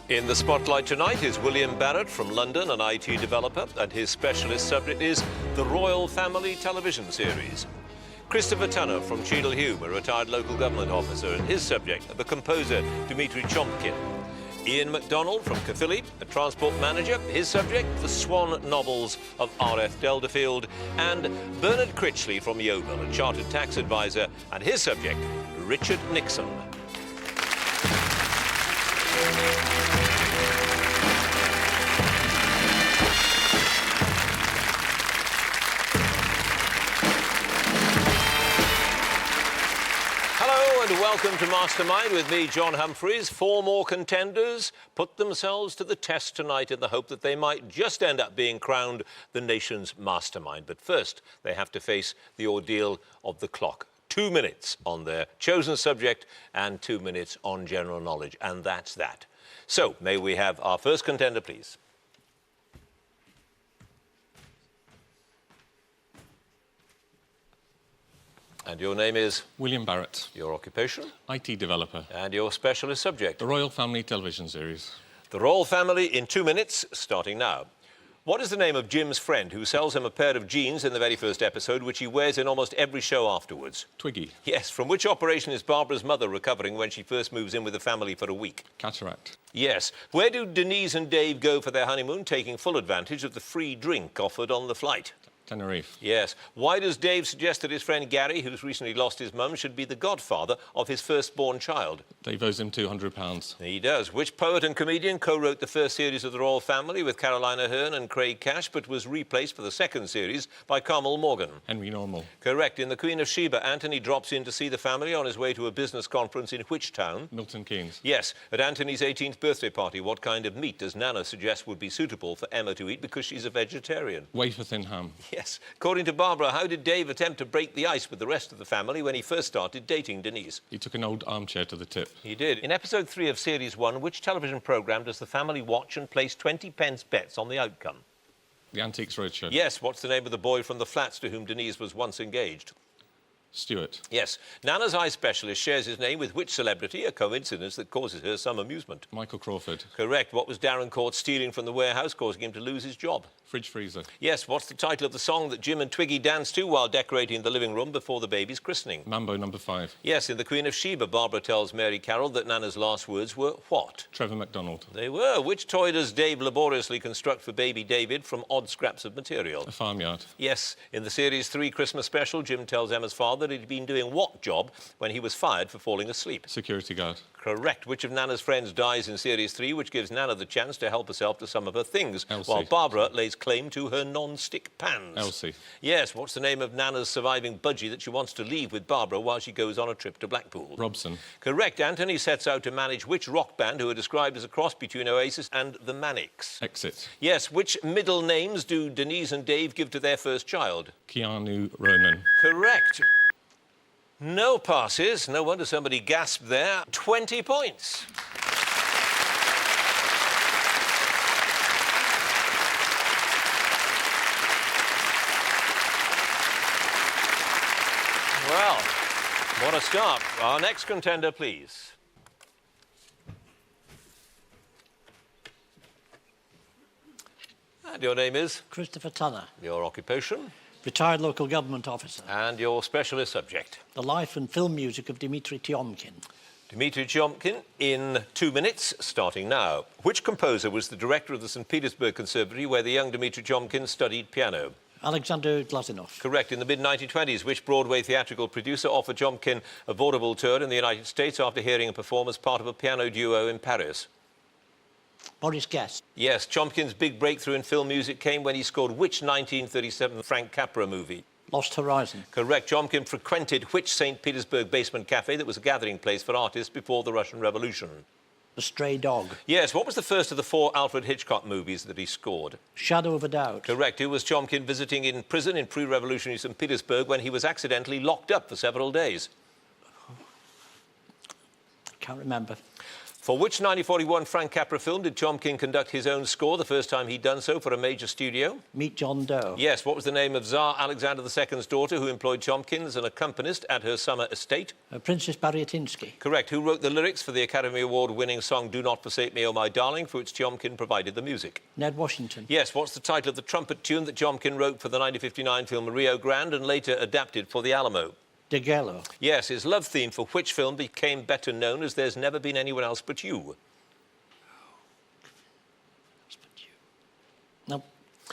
In the spotlight tonight is William Barrett from London, an IT developer, and his specialist subject is the Royle family television series. Christopher Tunnah from Cheadle-Hulme, a retired local government officer, and his subject, the composer Dimitri Tiomkin. Ian Macdonald from Critchley, a transport manager, his subject, the Swann novels of R.F. Delderfield, and Bernard Critchley from Yeovil, a chartered tax advisor, and his subject, Richard Nixon. And welcome to Mastermind with me, John Humphreys. 4 more contenders put themselves to the test tonight in the hope that they might just end up being crowned the nation's mastermind. But first, they have to face the ordeal of the clock. 2 minutes on their chosen subject and 2 minutes on general knowledge. And that's that. So, may we have our first contender, please? And your name is? William Barrett. Your occupation? IT developer. And your specialist subject? The Royle family television series. The Royle family in 2 minutes, starting now. What is the name of Jim's friend who sells him a pair of jeans in the very first episode, which he wears in almost every show afterwards? Twiggy. Yes. From which operation is Barbara's mother recovering when she first moves in with the family for a week? Cataract. Yes. Where do Denise and Dave go for their honeymoon, taking full advantage of the free drink offered on the flight? Tenerife. Yes. Why does Dave suggest that his friend Gary, who's recently lost his mum, should be the godfather of his firstborn child? Dave owes him £200. He does. Which poet and comedian co-wrote the first series of The Royle Family with Caroline Aherne and Craig Cash, but was replaced for the second series by Carmel Morgan? Henry Normal. Correct. In The Queen of Sheba, Anthony drops in to see the family on his way to a business conference in which town? Milton Keynes. Yes. At Anthony's 18th birthday party, what kind of meat does Nana suggest would be suitable for Emma to eat because she's a vegetarian? Wafer thin ham. Yes. According to Barbara, how did Dave attempt to break the ice with the rest of the family when he first started dating Denise? He took an old armchair to the tip. He did. In episode 3 of series 1, which television programme does the family watch and place 20p bets on the outcome? The Antiques Roadshow. Yes. What's the name of the boy from the flats to whom Denise was once engaged? Stuart. Yes. Nana's eye specialist shares his name with which celebrity? A coincidence that causes her some amusement. Michael Crawford. Correct. What was Darren caught stealing from the warehouse, causing him to lose his job? Fridge freezer. Yes. What's the title of the song that Jim and Twiggy danced to while decorating the living room before the baby's christening? Mambo number 5. Yes. In The Queen of Sheba, Barbara tells Mary Carroll that Nana's last words were what? Trevor Macdonald. They were. Which toy does Dave laboriously construct for baby David from odd scraps of material? A farmyard. Yes. In the series 3 Christmas special, Jim tells Emma's father that he'd been doing what job when he was fired for falling asleep? Security guard. Correct. Which of Nana's friends dies in series 3, which gives Nana the chance to help herself to some of her things, Elsie. while Barbara lays claim to her non-stick pans? Elsie. Yes. What's the name of Nana's surviving budgie that she wants to leave with Barbara while she goes on a trip to Blackpool? Robson. Correct. Anthony sets out to manage which rock band who are described as a cross between Oasis and the Manics? Exit. Yes. Which middle names do Denise and Dave give to their first child? Keanu Ronan. Correct. No passes. No wonder somebody gasped there. 20 points. Well, what a start. Our next contender, please. And your name is? Christopher Tunnah. Your occupation? Retired local government officer. And your specialist subject? The life and film music of Dimitri Tiomkin. Dimitri Tiomkin in 2 minutes, starting now. Which composer was the director of the St. Petersburg Conservatory where the young Dimitri Tiomkin studied piano? Alexander Glazinov. Correct. In the mid-1920s, which Broadway theatrical producer offered Tiomkin a vaudeville tour in the United States after hearing him perform as part of a piano duo in Paris? Boris Guest. Yes. Tiomkin's big breakthrough in film music came when he scored which 1937 Frank Capra movie? Lost Horizon. Correct. Tiomkin frequented which St. Petersburg basement cafe that was a gathering place for artists before the Russian Revolution? The Stray Dog. Yes. What was the first of the 4 Alfred Hitchcock movies that he scored? Shadow of a Doubt. Correct. Who was Tiomkin visiting in prison in pre-revolutionary St. Petersburg when he was accidentally locked up for several days? Can't remember. For which 1941 Frank Capra film did Tiomkin conduct his own score, the first time he'd done so for a major studio? Meet John Doe. Yes, what was the name of Tsar Alexander II's daughter who employed Tiomkin as an accompanist at her summer estate? Princess Barrett. Correct. Who wrote the lyrics for the Academy Award-winning song Do Not Forsake Me, Oh My Darling, for which Tiomkin provided the music? Ned Washington. Yes, what's the title of the trumpet tune that Tiomkin wrote for the 1959 film Rio Grande and later adapted for the Alamo? De Gello. Yes, his love theme for which film became better known as There's Never Been Anyone Else But You? No,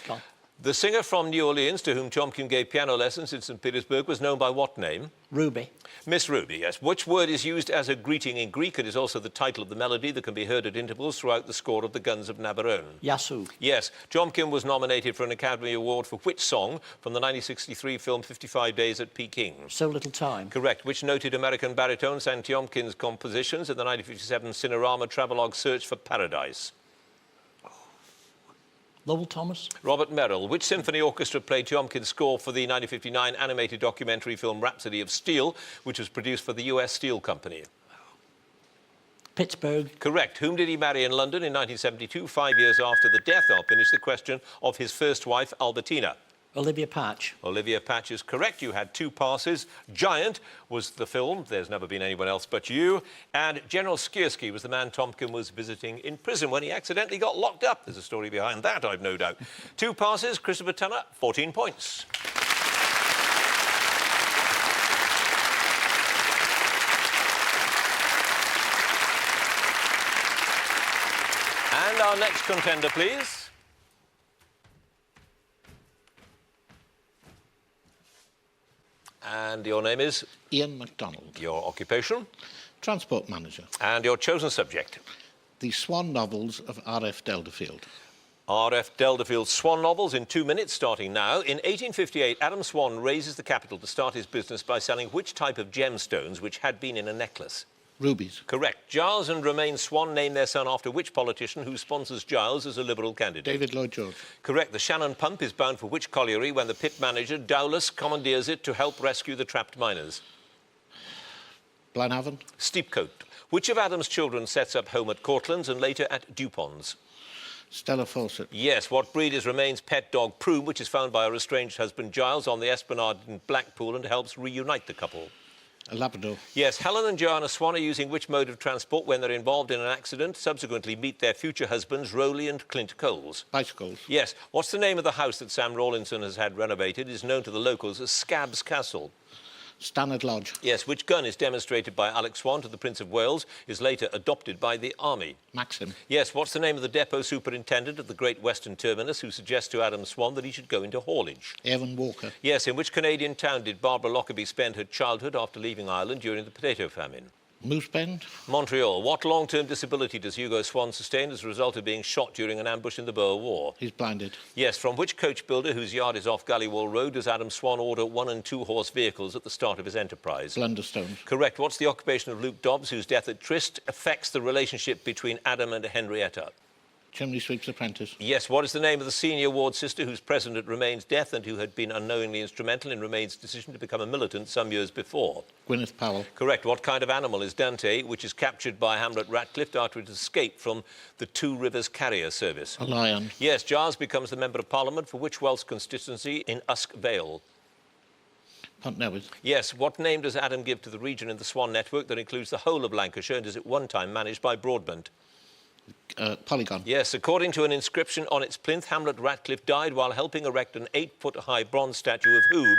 gone. The singer from New Orleans to whom Tiomkin gave piano lessons in St. Petersburg was known by what name? Ruby. Miss Ruby, yes. Which word is used as a greeting in Greek and is also the title of the melody that can be heard at intervals throughout the score of the Guns of Navarone? Yasu. Yes. Tiomkin was nominated for an Academy Award for which song from the 1963 film 55 Days at Peking? So Little Time. Correct. Which noted American baritone sang Tiomkin's compositions in the 1957 Cinerama travelogue Search for Paradise? Lowell Thomas. Robert Merrill. Which symphony orchestra played Tiomkin's score for the 1959 animated documentary film Rhapsody of Steel, which was produced for the US Steel Company? Pittsburgh. Correct. Whom did he marry in London in 1972, 5 years after the death? I'll finish the question of his first wife, Albertina. Olivia Patch. Olivia Patch is correct. You had 2 passes. Giant was the film. There's Never Been Anyone Else But You. And General Skiersky was the man Tiomkin was visiting in prison when he accidentally got locked up. There's a story behind that, I've no doubt. 2 passes. Christopher Tunnah, 14 points. And our next contender, please. And your name is? Ian Macdonald. Your occupation? Transport manager. And your chosen subject? The Swann novels of R.F. Delderfield. R.F. Delderfield's Swann novels in 2 minutes, starting now. In 1858, Adam Swann raises the capital to start his business by selling which type of gemstones which had been in a necklace? Rubies. Correct. Giles and Romaine Swann named their son after which politician who sponsors Giles as a Liberal candidate? David Lloyd George. Correct. The Shannon pump is bound for which colliery when the pit manager, Dowless, commandeers it to help rescue the trapped miners? Blenhaven. Steepcoat. Which of Adam's children sets up home at Cortlands and later at Dupon's? Stella Fawcett. Yes. What breed is Romain's pet dog, Prune, which is found by her estranged husband, Giles, on the Esplanade in Blackpool and helps reunite the couple? A Labrador. Yes. Helen and Joanna Swann are using which mode of transport when they're involved in an accident, subsequently meet their future husbands, Royle and Clint Coles? Bicycles. Yes. What's the name of the house that Sam Rawlinson has had renovated? It is known to the locals as Scabs Castle. Stannard Lodge. Yes. Which gun is demonstrated by Alex Swann to the Prince of Wales, is later adopted by the Army? Maxim. Yes. What's the name of the depot superintendent at the Great Western Terminus who suggests to Adam Swann that he should go into haulage? Evan Walker. Yes. In which Canadian town did Barbara Lockerbie spend her childhood after leaving Ireland during the potato famine? Moose Bend. Montreal. What long-term disability does Hugo Swann sustain as a result of being shot during an ambush in the Boer War? He's blinded. Yes. From which coach builder whose yard is off Gallywall Road does Adam Swann order 1 and 2 horse vehicles at the start of his enterprise? Blunderstones. Correct. What's the occupation of Luke Dobbs, whose death at Tryst affects the relationship between Adam and Henrietta? Chimney Sweep's apprentice. Yes. What is the name of the senior ward sister whose president at Romain's death and who had been unknowingly instrumental in Romain's decision to become a militant some years before? Gwyneth Powell. Correct. What kind of animal is Dante, which is captured by Hamlet Ratcliffe after it escaped from the Two Rivers Carrier Service? A lion. Yes. Giles becomes the Member of Parliament for which Welsh constituency in Usk Vale? Pont Newydd. Yes. What name does Adam give to the region in the Swan network that includes the whole of Lancashire and is at one time managed by Broadbent? Polygon. Yes. According to an inscription on its plinth, Hamlet Ratcliffe died while helping erect an 8-foot-high bronze statue of whom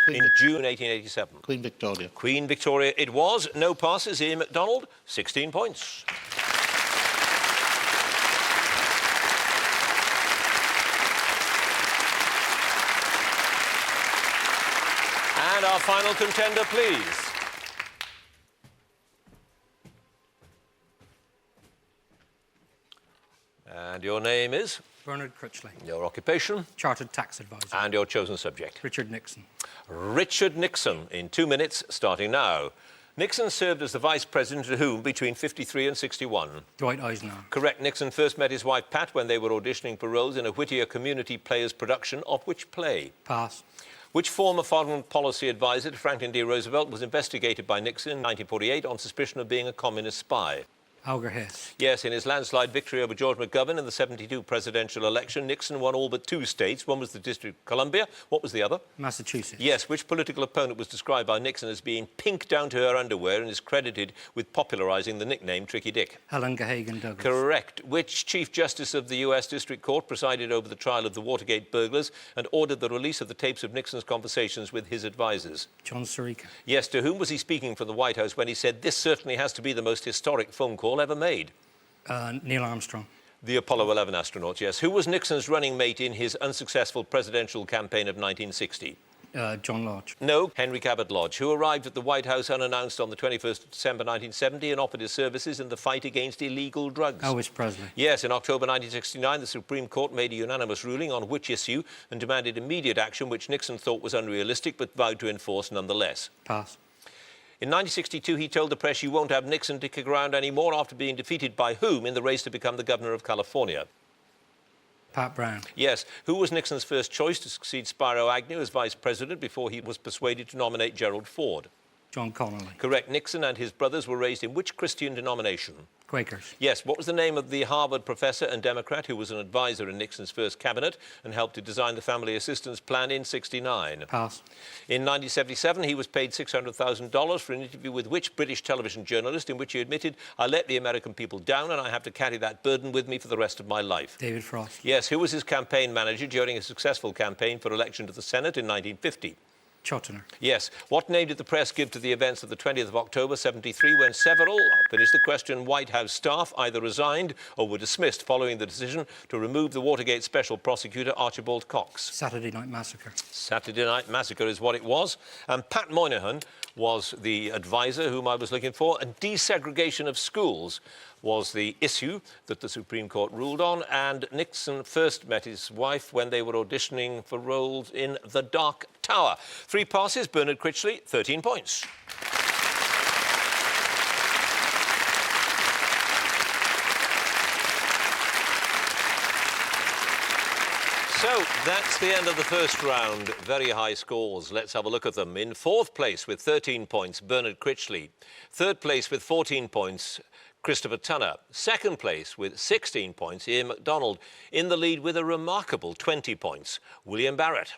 in June 1887? Queen Victoria. Queen Victoria it was. No passes. Ian Macdonald, 16 points. And our final contender, please. And your name is? Bernard Critchley. Your occupation? Chartered tax advisor. And your chosen subject? Richard Nixon. Richard Nixon, in 2 minutes, starting now. Nixon served as the vice president to whom between 53 and 61? Dwight Eisenhower. Correct. Nixon first met his wife Pat when they were auditioning for roles in a Whittier Community Players production of which play? Pass. Which former foreign policy advisor to Franklin D. Roosevelt was investigated by Nixon in 1948 on suspicion of being a communist spy? Alger Hiss. Yes, in his landslide victory over George McGovern in the 72 presidential election, Nixon won all but 2 states. One was the District of Columbia. What was the other? Massachusetts. Yes, which political opponent was described by Nixon as being pink down to her underwear and is credited with popularising the nickname Tricky Dick? Helen Gahagan Douglas. Correct. Which Chief Justice of the US District Court presided over the trial of the Watergate burglars and ordered the release of the tapes of Nixon's conversations with his advisers? John Sirica. Yes, to whom was he speaking from the White House when he said, "This certainly has to be the most historic phone call ever made"? Neil Armstrong. The Apollo 11 astronauts, yes. Who was Nixon's running mate in his unsuccessful presidential campaign of 1960? John Lodge. No, Henry Cabot Lodge, who arrived at the White House unannounced on the 21st of December 1970 and offered his services in the fight against illegal drugs. Elvis Presley. Yes, in October 1969, the Supreme Court made a unanimous ruling on which issue and demanded immediate action, which Nixon thought was unrealistic but vowed to enforce nonetheless. Pass. In 1962, he told the press, "You won't have Nixon to kick around anymore," after being defeated by whom in the race to become the governor of California? Pat Brown. Yes. Who was Nixon's first choice to succeed Spiro Agnew as vice president before he was persuaded to nominate Gerald Ford? John Connolly. Correct. Nixon and his brothers were raised in which Christian denomination? Quakers. Yes. What was the name of the Harvard professor and Democrat who was an advisor in Nixon's first cabinet and helped to design the family assistance plan in '69? Pass. In 1977, he was paid $600,000 for an interview with which British television journalist in which he admitted, "I let the American people down and I have to carry that burden with me for the rest of my life"? David Frost. Yes. Who was his campaign manager during a successful campaign for election to the Senate in 1950? Tunnah. Yes. What name did the press give to the events of the 20th of October 73 when several, I'll finish the question, White House staff either resigned or were dismissed following the decision to remove the Watergate special prosecutor Archibald Cox? Saturday Night Massacre. Saturday Night Massacre is what it was. And Pat Moynihan was the advisor whom I was looking for. And desegregation of schools was the issue that the Supreme Court ruled on. And Nixon first met his wife when they were auditioning for roles in The Dark Tower. 3 passes, Bernard Critchley, 13 points. So that's the end of the first round. Very high scores. Let's have a look at them. In 4th place with 13 points, Bernard Critchley. 3rd place with 14 points, Christopher Tunnah. 2nd place with 16 points, Ian Macdonald. In the lead with a remarkable 20 points, William Barrett.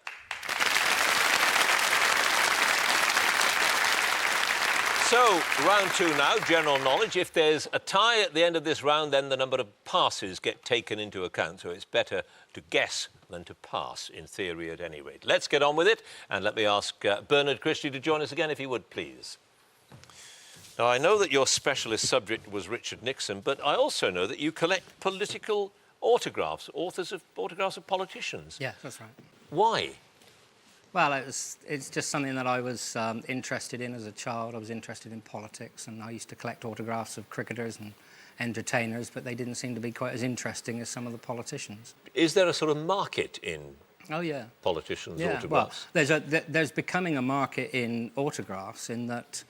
So, round 2 now, general knowledge. If there's a tie at the end of this round, then the number of passes get taken into account. So it's better to guess than to pass, in theory at any rate. Let's get on with it, and let me ask Bernard Critchley to join us again, if he would, please. Now, I know that your specialist subject was Richard Nixon, but I also know that you collect political autographs, authors of autographs of politicians. Yeah, that's right. Why? Well, it's just something that I was interested in as a child. I was interested in politics, and I used to collect autographs of cricketers and entertainers, but they didn't seem to be quite as interesting as some of the politicians. Is there a sort of market in Oh, yeah. politicians' Yeah, autographs? well, there's becoming a market in autographs in that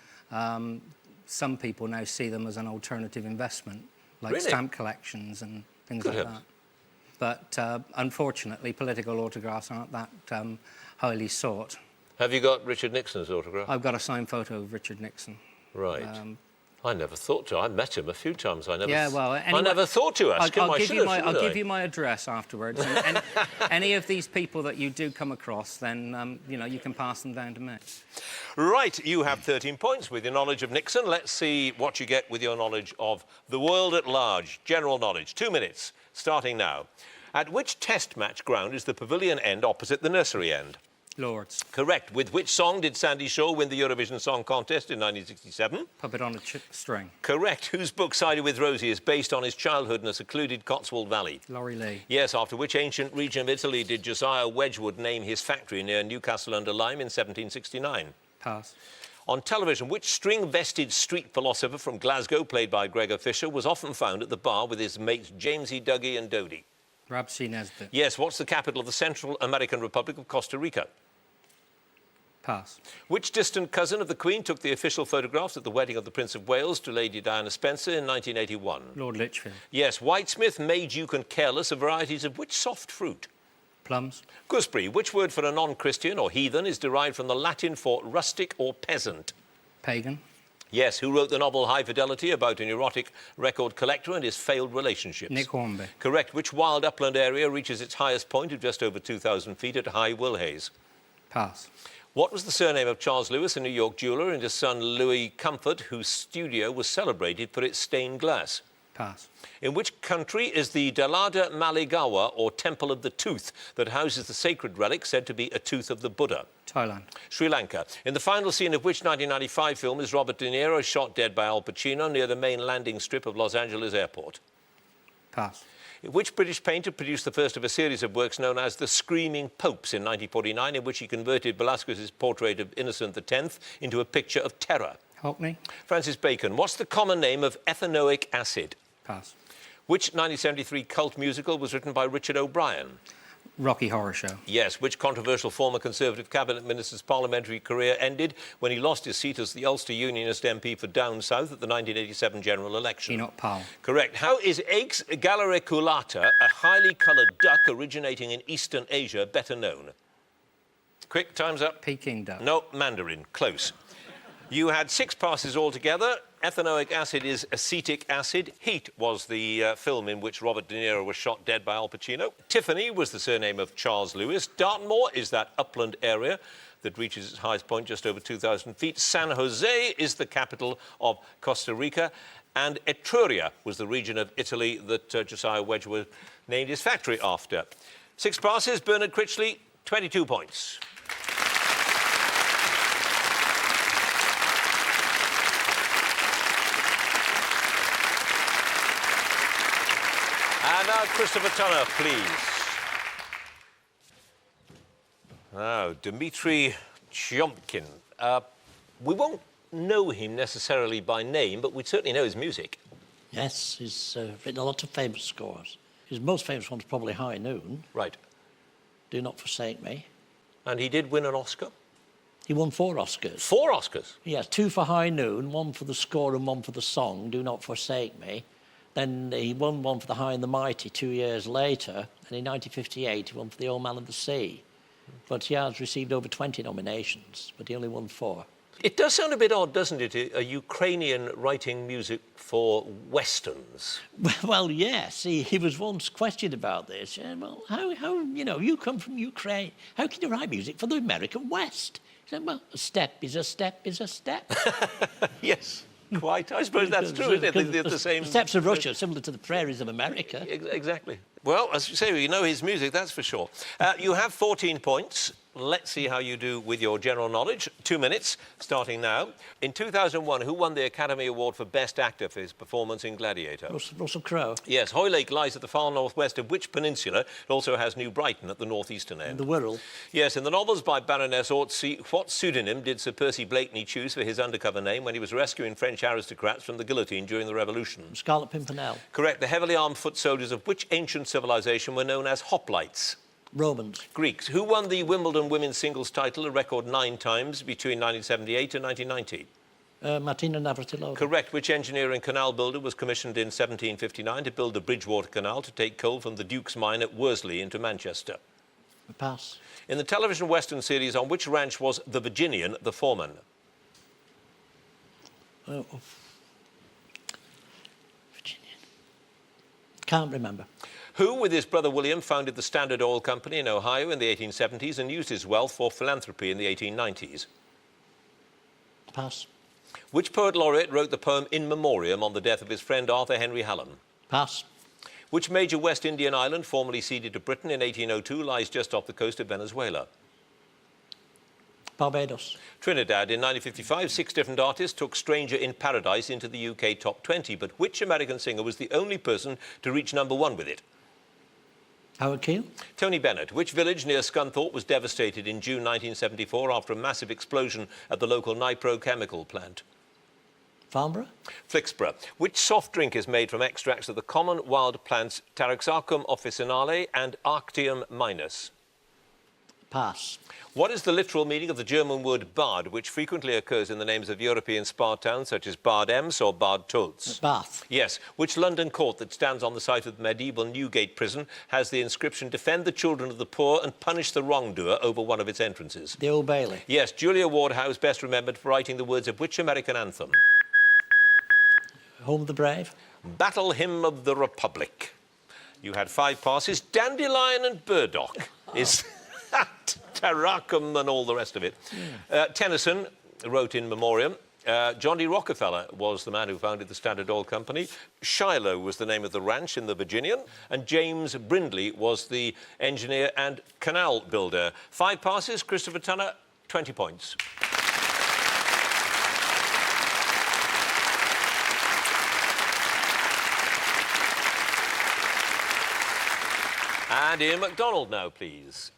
some people now see them as an alternative investment, like Really? stamp collections and things Good like heavens. that. But unfortunately, political autographs aren't that highly sought. Have you got Richard Nixon's autograph? I've got a signed photo of Richard Nixon. Right. I never thought to. I met him a few times. I never. Yeah, well, I anyway, never thought to ask him. I'll I give should you have, my shouldn't I'll I? give you my address afterwards. And any of these people that you do come across, then you know you can pass them down to me. Right, you have 13 points with your knowledge of Nixon. Let's see what you get with your knowledge of the world at large. General knowledge. 2 minutes, starting now. At which test match ground is the pavilion end opposite the nursery end? Lords. Correct. With which song did Sandy Shaw win the Eurovision Song Contest in 1967? Puppet on a string. Correct. Whose book Sided with Rosie is based on his childhood in a secluded Cotswold Valley? Laurie Lee. Yes, after which ancient region of Italy did Josiah Wedgwood name his factory near Newcastle-under-Lyme in 1769? Pass. On television, which string-vested street philosopher from Glasgow, played by Gregor Fisher, was often found at the bar with his mates Jamesy, Dougie and Dodie? Rab C. Nesbitt. Yes, what's the capital of the Central American Republic of Costa Rica? Pass. Which distant cousin of the Queen took the official photographs at the wedding of the Prince of Wales to Lady Diana Spencer in 1981? Lord Lichfield. Yes, Whitesmith made Duke and Careless are varieties of which soft fruit? Plums. Gooseberry, which word for a non-Christian or heathen is derived from the Latin for rustic or peasant? Pagan. Yes, who wrote the novel High Fidelity about an erotic record collector and his failed relationships? Nick Hornby. Correct. Which wild upland area reaches its highest point of just over 2,000 feet at High Willhays? Pass. What was the surname of Charles Lewis, a New York jeweller, and his son Louis Comfort, whose studio was celebrated for its stained glass? Pass. In which country is the Dalada Maligawa, or Temple of the Tooth, that houses the sacred relic said to be a tooth of the Buddha? Thailand. Sri Lanka. In the final scene of which 1995 film is Robert De Niro shot dead by Al Pacino near the main landing strip of Los Angeles Airport? Pass. Which British painter produced the first of a series of works known as The Screaming Popes in 1949, in which he converted Velázquez's portrait of Innocent X into a picture of terror? Hockney. Francis Bacon. What's the common name of ethanoic acid? Pass. Which 1973 cult musical was written by Richard O'Brien? Rocky Horror Show. Yes. Which controversial former Conservative cabinet minister's parliamentary career ended when he lost his seat as the Ulster Unionist MP for Down South at the 1987 general election? Enoch Powell. Correct. How is Aix galericulata, a highly coloured duck originating in Eastern Asia, better known? Quick, time's up. Peking duck. No, Mandarin. Close. You had 6 passes altogether. Ethanoic acid is acetic acid. Heat was the film in which Robert De Niro was shot dead by Al Pacino. Tiffany was the surname of Charles Lewis. Dartmoor is that upland area that reaches its highest point just over 2,000 feet. San Jose is the capital of Costa Rica. And Etruria was the region of Italy that Josiah Wedgwood named his factory after. 6 passes. Bernard Critchley, 22 points. And now Christopher Tunnah, please. Now, Dimitri Tiomkin. We won't know him necessarily by name, but we certainly know his music. Yes, he's written a lot of famous scores. His most famous one's probably High Noon, Right. Do Not Forsake Me. And he did win an Oscar? He won 4 Oscars. 4 Oscars? Yes, 2 for High Noon, 1 for the score and 1 for the song, Do Not Forsake Me. Then he won 1 for The High and the Mighty 2 years later, and in 1958 he won for The Old Man of the Sea. But he has received over 20 nominations, but he only won 4. It does sound a bit odd, doesn't it? A Ukrainian writing music for westerns. Well, yes, he was once questioned about this. Well, how, you come from Ukraine, how can you write music for the American West? He said, well, a step is a step is a step. Yes, quite. I suppose that's true, isn't it? They're the same. The steppes of Russia, similar to the prairies of America. Exactly. Well, as you say, you know his music, that's for sure. You have 14 points. Let's see how you do with your general knowledge. 2 minutes, starting now. In 2001, who won the Academy Award for Best Actor for his performance in Gladiator? Russell Crowe. Yes, Hoylake lies at the far northwest of which peninsula? It also has New Brighton at the northeastern end. The Wirral. Yes, in the novels by Baroness Orczy, what pseudonym did Sir Percy Blakeney choose for his undercover name when he was rescuing French aristocrats from the guillotine during the Revolution? Scarlet Pimpernel. Correct. The heavily armed foot soldiers of which ancient civilization were known as hoplites? Romans. Greeks. Who won the Wimbledon women's singles title a record 9 times between 1978 and 1990? Martina Navratilova. Correct. Which engineer and canal builder was commissioned in 1759 to build the Bridgewater Canal to take coal from the Duke's mine at Worsley into Manchester? Pass. In the television western series, on which ranch was the Virginian the foreman? Virginian. Can't remember. Who, with his brother William, founded the Standard Oil Company in Ohio in the 1870s and used his wealth for philanthropy in the 1890s? Pass. Which poet laureate wrote the poem In Memoriam on the death of his friend Arthur Henry Hallam? Pass. Which major West Indian island, formerly ceded to Britain in 1802, lies just off the coast of Venezuela? Barbados. Trinidad. In 1955, 6 different artists took Stranger in Paradise into the UK top 20, but which American singer was the only person to reach #1 with it? Howard Keel. Tony Bennett. Which village near Scunthorpe was devastated in June 1974 after a massive explosion at the local Nipro chemical plant? Farnborough. Flixborough. Which soft drink is made from extracts of the common wild plants Taraxacum officinale and Arctium minus? Pass. What is the literal meaning of the German word Bad, which frequently occurs in the names of European spa towns such as Bad Ems or Bad Tölz? Bath. Yes. Which London court that stands on the site of the medieval Newgate prison has the inscription Defend the children of the poor and punish the wrongdoer over one of its entrances? The Old Bailey. Yes. Julia Ward Howe is best remembered for writing the words of which American anthem? Home of the Brave. Battle Hymn of the Republic. You had 5 passes. Dandelion and Burdock. Is that Tarrakum and all the rest of it? Tennyson wrote in memoriam. John D. Rockefeller was the man who founded the Standard Oil Company. Shiloh was the name of the ranch in the Virginian. And James Brindley was the engineer and canal builder. 5 passes. Christopher Tunnah, 20 points. And Ian Macdonald now, please.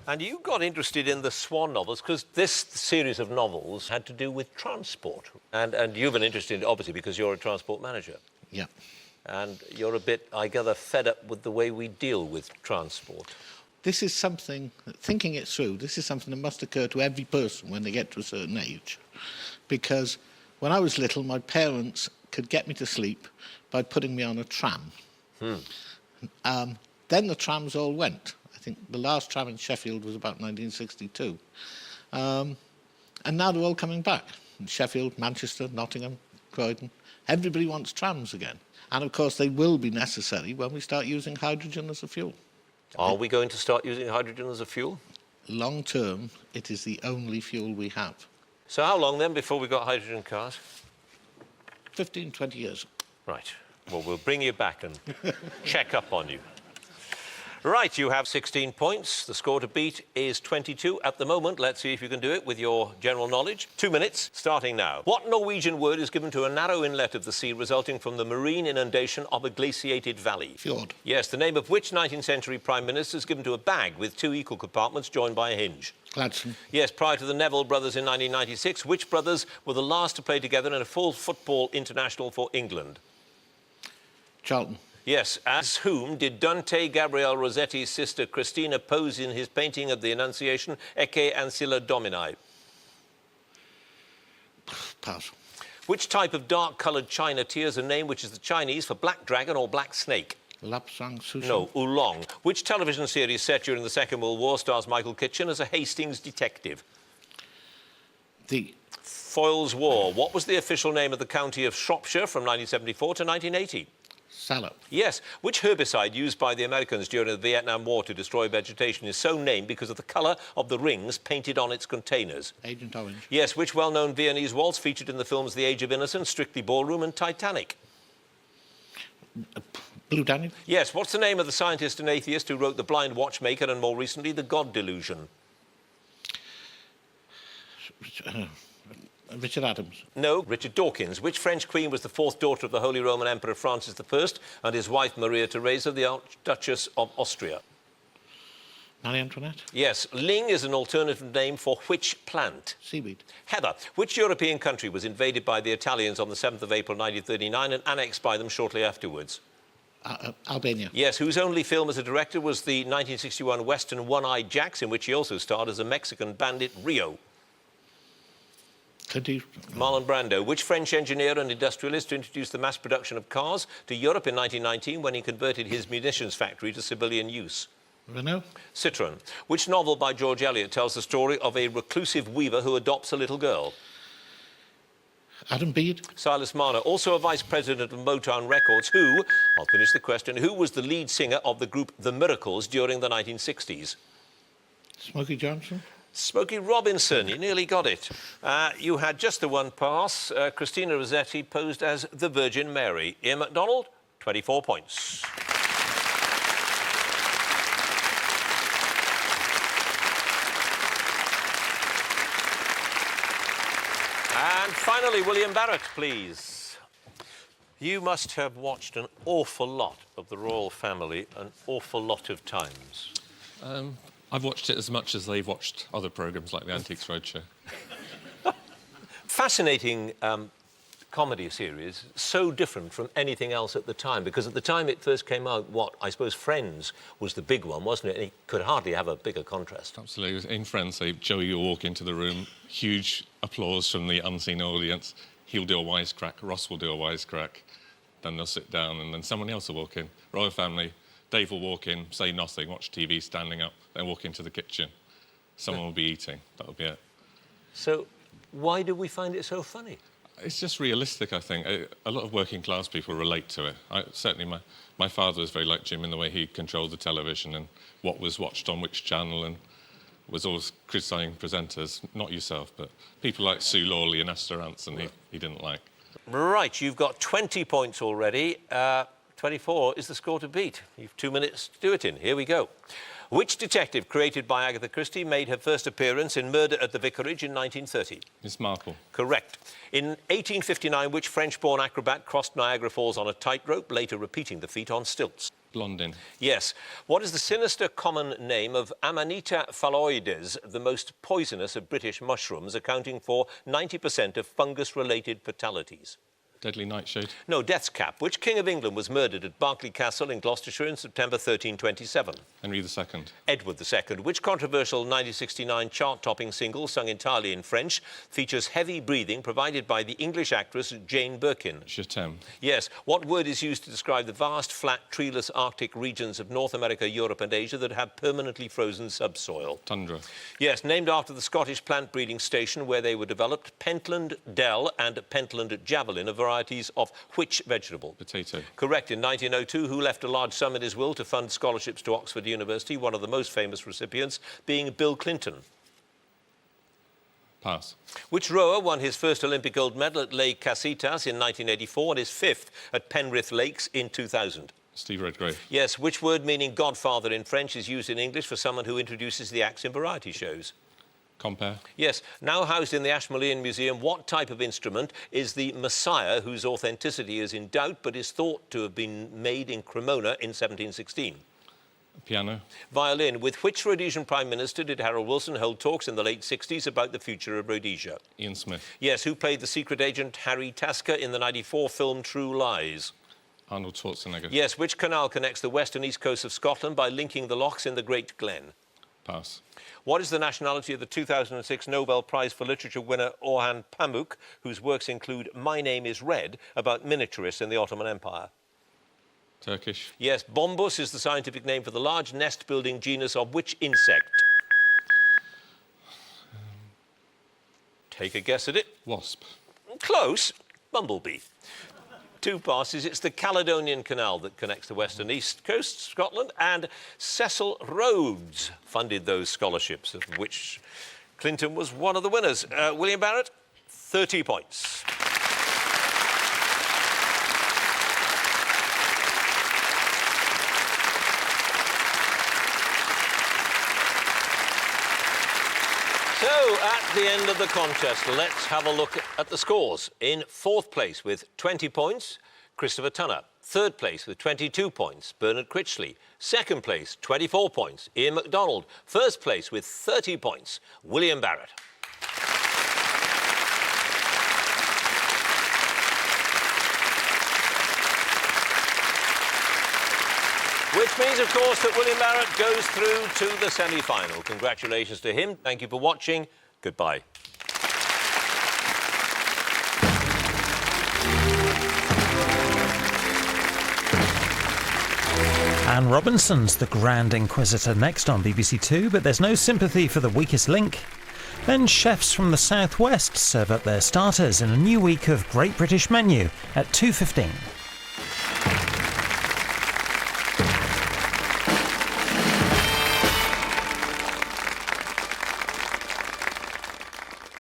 And you got interested in the Swann novels because this series of novels had to do with transport. And you've been interested in it, obviously, because you're a transport manager. Yeah. And you're a bit, I gather, fed up with the way we deal with transport. This is something, thinking it through, this is something that must occur to every person when they get to a certain age. Because when I was little, my parents could get me to sleep by putting me on a tram. Then the trams all went. I think the last tram in Sheffield was about 1962. And now they're all coming back. In Sheffield, Manchester, Nottingham, Croydon. Everybody wants trams again. And of course, they will be necessary when we start using hydrogen as a fuel. Are we going to start using hydrogen as a fuel? Long term, it is the only fuel we have. So how long then before we got hydrogen cars? 15, 20 years. Right. Well, we'll bring you back and check up on you. Right, you have 16 points. The score to beat is 22 at the moment. Let's see if you can do it with your general knowledge. 2 minutes, starting now. What Norwegian word is given to a narrow inlet of the sea resulting from the marine inundation of a glaciated valley? Fjord. Yes, the name of which 19th century prime minister is given to a bag with 2 equal compartments joined by a hinge? Gladstone. Yes, prior to the Neville brothers in 1996, which brothers were the last to play together in a full football international for England? Charlton. Yes, as whom did Dante Gabriel Rossetti's sister Christina pose in his painting of the Annunciation, Ecce Ancilla Domini? Pass. Which type of dark-coloured china tears a name which is the Chinese for black dragon or black snake? Lapsang Sushan. No, oolong. Which television series set during the Second World War stars Michael Kitchen as a Hastings detective? The Foyle's War. What was the official name of the county of Shropshire from 1974 to 1980? Salop. Yes. Which herbicide used by the Americans during the Vietnam War to destroy vegetation is so named because of the colour of the rings painted on its containers? Agent Orange. Yes. Which well-known Viennese waltz featured in the films The Age of Innocence, Strictly Ballroom and Titanic? Blue Danube. Yes. What's the name of the scientist and atheist who wrote The Blind Watchmaker and more recently The God Delusion? Richard Adams. No, Richard Dawkins. Which French queen was the 4th daughter of the Holy Roman Emperor Francis I and his wife Maria Theresa, the Archduchess of Austria? Marie Antoinette. Yes. Ling is an alternative name for which plant? Seaweed. Heather. Which European country was invaded by the Italians on the 7th of April 1939 and annexed by them shortly afterwards? Albania. Yes. Whose only film as a director was the 1961 Western One-Eyed Jacks, in which he also starred as a Mexican bandit, Rio? Marlon Brando. Which French engineer and industrialist introduced the mass production of cars to Europe in 1919 when he converted his munitions factory to civilian use? Renault. Citroën. Which novel by George Eliot tells the story of a reclusive weaver who adopts a little girl? Adam Bede. Silas Marner. Also a vice president of Motown Records who, I'll finish the question, who was the lead singer of the group The Miracles during the 1960s? Smokey Johnson. Smokey Robinson, you nearly got it. You had just the one pass. Christina Rossetti posed as the Virgin Mary. Ian Macdonald, 24 points. And finally, William Barrett, please. You must have watched an awful lot of the royal family an awful lot of times. I've watched it as much as they've watched other programmes like the Antiques Roadshow. Fascinating comedy series, so different from anything else at the time, because at the time it first came out, I suppose Friends was the big one, wasn't it? And it could hardly have a bigger contrast. Absolutely. In Friends, say, Joey will walk into the room, huge applause from the unseen audience. He'll do a wisecrack, Ross will do a wisecrack, then they'll sit down and then someone else will walk in. Royal Family, Dave will walk in, say nothing, watch TV, standing up, then walk into the kitchen. Someone will be eating. That'll be it. So why do we find it so funny? It's just realistic, I think. A lot of working class people relate to it. Certainly my father was very like Jim in the way he controlled the television and what was watched on which channel, and was always criticising presenters, not yourself, but people like Sue Lawley and Esther Anson he didn't like. Right, you've got 20 points already. 24 is the score to beat. You've 2 minutes to do it in. Here we go. Which detective created by Agatha Christie made her first appearance in Murder at the Vicarage in 1930? Miss Marple. Correct. In 1859, which French-born acrobat crossed Niagara Falls on a tightrope, later repeating the feat on stilts? Blondin. Yes. What is the sinister common name of Amanita phalloides, the most poisonous of British mushrooms, accounting for 90% of fungus-related fatalities? Deadly Nightshade. No, Death's Cap. Which King of England was murdered at Berkeley Castle in Gloucestershire in September 1327? Henry II. Edward II. Which controversial 1969 chart-topping single, sung entirely in French, features heavy breathing provided by the English actress Jane Birkin? Je t'aime. Yes. What word is used to describe the vast, flat, treeless Arctic regions of North America, Europe and Asia that have permanently frozen subsoil? Tundra. Yes, named after the Scottish plant breeding station where they were developed, Pentland Dell and Pentland Javelin are varieties of which vegetable? Potato. Correct. In 1902, who left a large sum in his will to fund scholarships to Oxford University, one of the most famous recipients being Bill Clinton? Pass. Which rower won his first Olympic gold medal at Lake Casitas in 1984 and his fifth at Penrith Lakes in 2000? Steve Redgrave. Yes. Which word meaning godfather in French is used in English for someone who introduces the acts in variety shows? Compare. Yes. Now housed in the Ashmolean Museum, what type of instrument is the Messiah whose authenticity is in doubt but is thought to have been made in Cremona in 1716? Piano. Violin. With which Rhodesian Prime Minister did Harold Wilson hold talks in the late 60s about the future of Rhodesia? Ian Smith. Yes. Who played the secret agent Harry Tasker in the 94 film True Lies? Arnold Schwarzenegger. Yes. Which canal connects the west and east coast of Scotland by linking the lochs in the Great Glen? Pass. What is the nationality of the 2006 Nobel Prize for Literature winner Orhan Pamuk, whose works include My Name is Red, about miniaturists in the Ottoman Empire? Turkish. Yes. Bombus is the scientific name for the large nest-building genus of which insect? Take a guess at it. Wasp. Close. Bumblebee. 2 passes. It's the Caledonian Canal that connects the west and east coast, Scotland, and Cecil Rhodes funded those scholarships, of which Clinton was one of the winners. William Barrett, 30 points. So, at the end of the contest, let's have a look at the scores. In 4th place with 20 points, Christopher Tunnah. 3rd place with 22 points, Bernard Critchley. 2nd place, 24 points, Ian Macdonald. 1st place with 30 points, William Barrett. Which means, of course, that William Barrett goes through to the semi-final. Congratulations to him. Thank you for watching. Goodbye. Anne Robinson's The Grand Inquisitor next on BBC Two, but there's no sympathy for the weakest link. Then chefs from the Southwest serve up their starters in a new week of Great British Menu at 2:15.